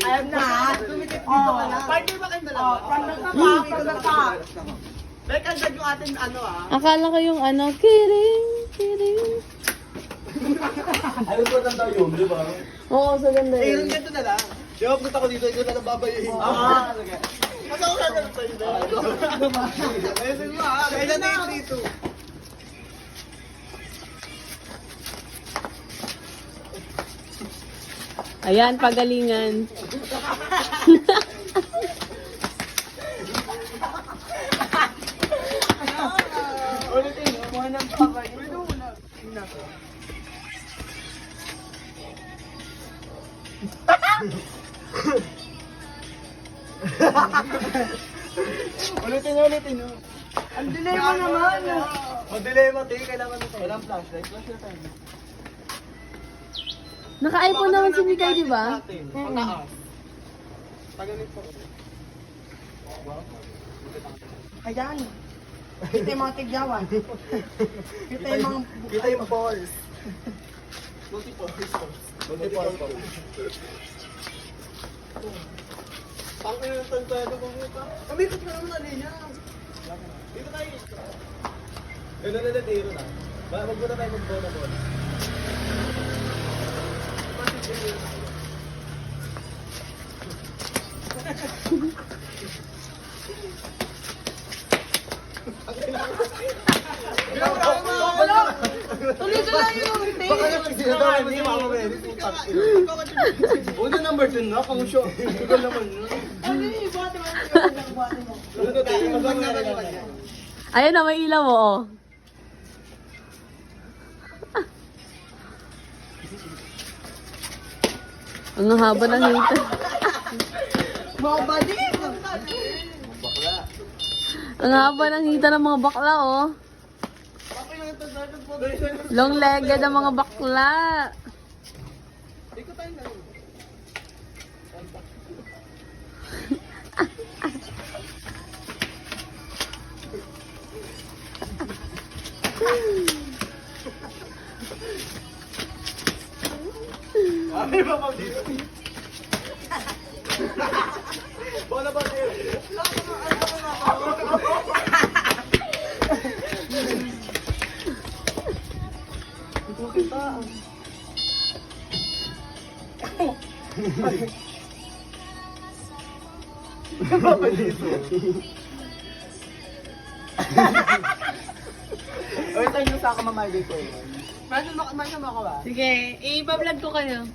Alam na ha. Tumikit dito ka lang. Partner ba kayong dalawa? Partner ka ba? Ikaw na ka. Like, andyan yung ating ano ah. Akala ko yung ano, kidding, kidding. Ano ba tanda yun, di ba? Oo, so ganda Eh, yung yun. ganito na lang. Di ba punta ko dito, ikaw na lang babayahin. Sige. Ano ako gagawin sa'yo na? Ayun mo ha. Kaya na yung dito. Ayan, pagalingan. Ulitin, mga nang babayahin. Pwede mo na. Ulitin. Ang dilema naman. Ang dilema, te. Kailangan nito. Walang flashlight. Flashlight tayo. Naka-iPhone naman si Mikay, di ba? Pataas. Tagalin po. Ayan. Kita yung mga tigyawan. Kita yung balls. Multi-purpose. Pangin ng tansado mo kita. Kamikot ka naman alin niya. Dito tayo. Gano'n na dito na. Wag mo na tayo mag-bola-bola. Tuloy ka lang yung hindi. Baka naman sinatawa mo si Mama Mary. Una number 2 na, pang show. Ikaw naman yun. Ano yung ibote mo? Ano na tayo? Masang na kayo kanya. Ayan na, may ilaw mo, oh. Ang haba ng hita. Mga badi! Ang haba ng hita ng mga bakla, oh. Long-legged ang mga bakla. Ikaw tayo na rin. Ay, ba dito? Bola ba kayo? Ito kita. Ba dito? Oy, tayo sa ako mamay dito. Medyo mo ako ba? Sige, i-vlog ko kayo.